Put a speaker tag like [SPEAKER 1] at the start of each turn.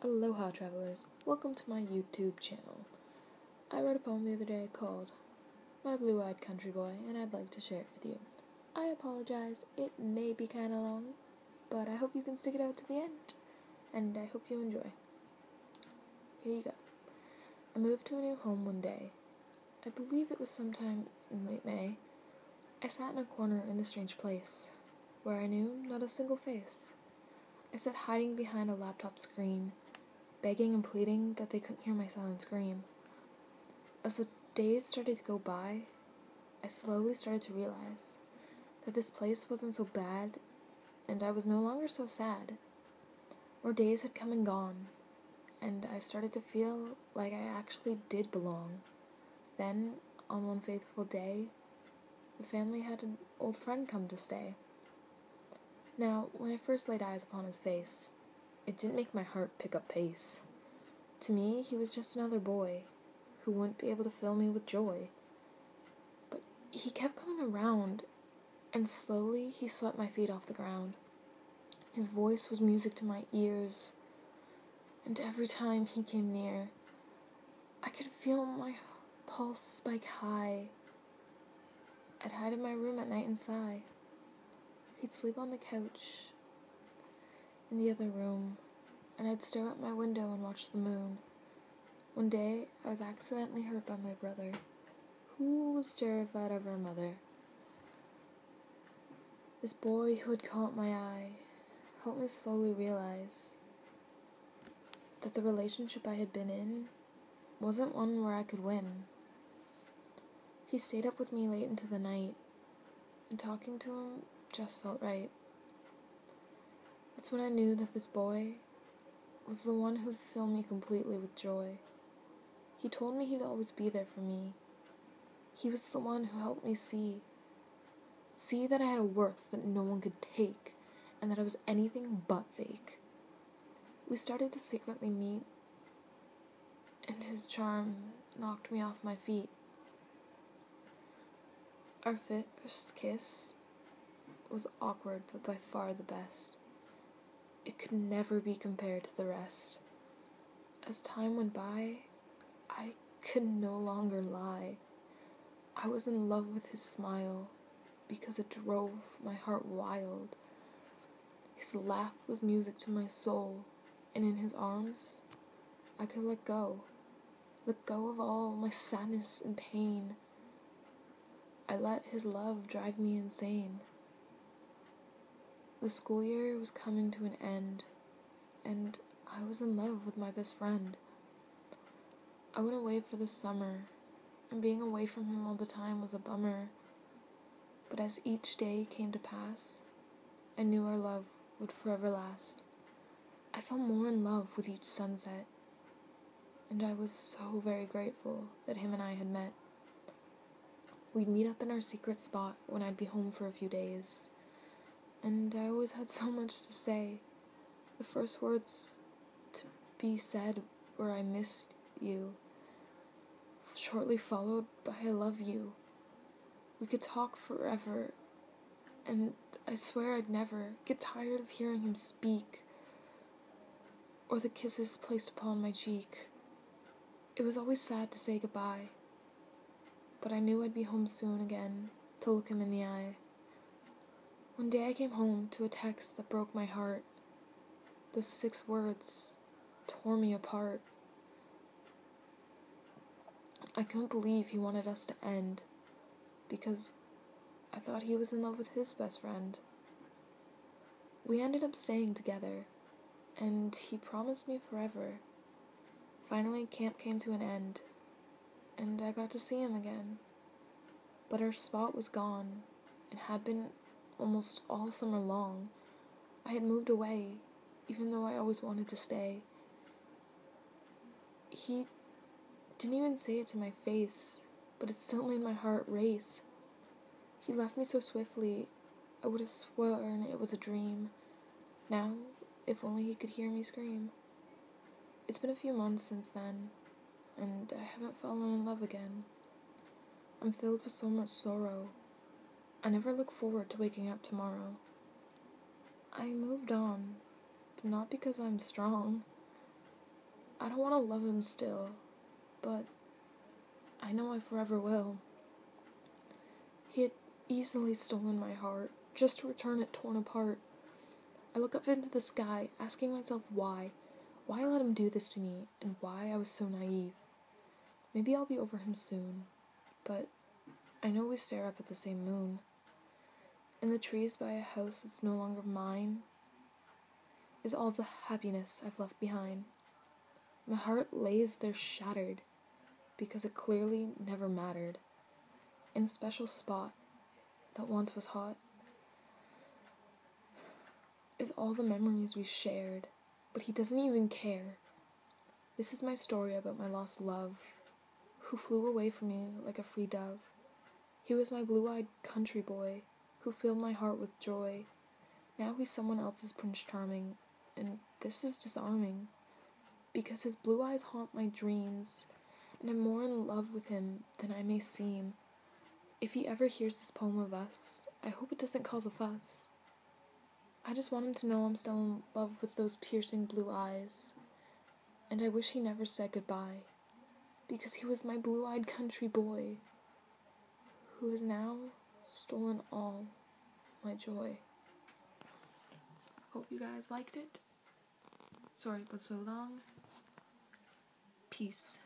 [SPEAKER 1] Aloha travelers, welcome to my YouTube channel. I wrote a poem the other day called My Blue-Eyed Country Boy, and I'd like to share it with you. I apologize, it may be kinda long, but I hope you can stick it out to the end, and I hope you enjoy. Here you go. I moved to a new home one day. I believe it was sometime in late May. I sat in a corner in the strange place, where I knew not a single face. I sat hiding behind a laptop screen, begging and pleading that they couldn't hear my silent scream. As the days started to go by, I slowly started to realize that this place wasn't so bad, and I was no longer so sad. More days had come and gone, and I started to feel like I actually did belong. Then, on one fateful day, the family had an old friend come to stay. Now, when I first laid eyes upon his face, it didn't make my heart pick up pace. To me, he was just another boy who wouldn't be able to fill me with joy. But he kept coming around, and slowly he swept my feet off the ground. His voice was music to my ears, and every time he came near, I could feel my pulse spike high. I'd hide in my room at night and sigh. He'd sleep on the couch in the other room, and I'd stare out my window and watch the moon. One day, I was accidentally hurt by my brother, who was terrified of our mother. This boy who had caught my eye helped me slowly realize that the relationship I had been in wasn't one where I could win. He stayed up with me late into the night, and talking to him just felt right. That's when I knew that this boy was the one who'd fill me completely with joy. He told me he'd always be there for me. He was the one who helped me see that I had a worth that no one could take, and that I was anything but fake. We started to secretly meet, and his charm knocked me off my feet. Our first kiss was awkward, but by far the best. It could never be compared to the rest. As time went by, I could no longer lie. I was in love with his smile because it drove my heart wild. His laugh was music to my soul, and in his arms, I could let go of all my sadness and pain. I let his love drive me insane. The school year was coming to an end, and I was in love with my best friend. I went away for the summer, and being away from him all the time was a bummer. But as each day came to pass, I knew our love would forever last. I fell more in love with each sunset, and I was so very grateful that him and I had met. We'd meet up in our secret spot when I'd be home for a few days, and I always had so much to say. The first words to be said were "I miss you," shortly followed by "I love you." We could talk forever, and I swear I'd never get tired of hearing him speak, or the kisses placed upon my cheek. It was always sad to say goodbye, but I knew I'd be home soon again to look him in the eye. One day I came home to a text that broke my heart. Those 6 words tore me apart. I couldn't believe he wanted us to end, because I thought he was in love with his best friend. We ended up staying together, and he promised me forever. Finally, camp came to an end, and I got to see him again. But our spot was gone, and had been almost all summer long. I had moved away, even though I always wanted to stay. He didn't even say it to my face, but it still made my heart race. He left me so swiftly, I would have sworn it was a dream. Now, if only he could hear me scream. It's been a few months since then, and I haven't fallen in love again. I'm filled with so much sorrow. I never look forward to waking up tomorrow. I moved on, but not because I'm strong. I don't want to love him still, but I know I forever will. He had easily stolen my heart, just to return it torn apart. I look up into the sky, asking myself why. Why I let him do this to me, and why I was so naive. Maybe I'll be over him soon, but I know we stare up at the same moon. In the trees by a house that's no longer mine is all the happiness I've left behind. My heart lays there shattered, because it clearly never mattered. In a special spot that once was hot is all the memories we shared, but he doesn't even care. This is my story about my lost love, who flew away from me like a free dove. He was my blue-eyed country boy, who filled my heart with joy. Now he's someone else's Prince Charming, and this is disarming, because his blue eyes haunt my dreams, and I'm more in love with him than I may seem. If he ever hears this poem of us, I hope it doesn't cause a fuss. I just want him to know I'm still in love with those piercing blue eyes, and I wish he never said goodbye, because he was my blue-eyed country boy, who has now stolen all my joy. Hope you guys liked it. Sorry it was so long. Peace.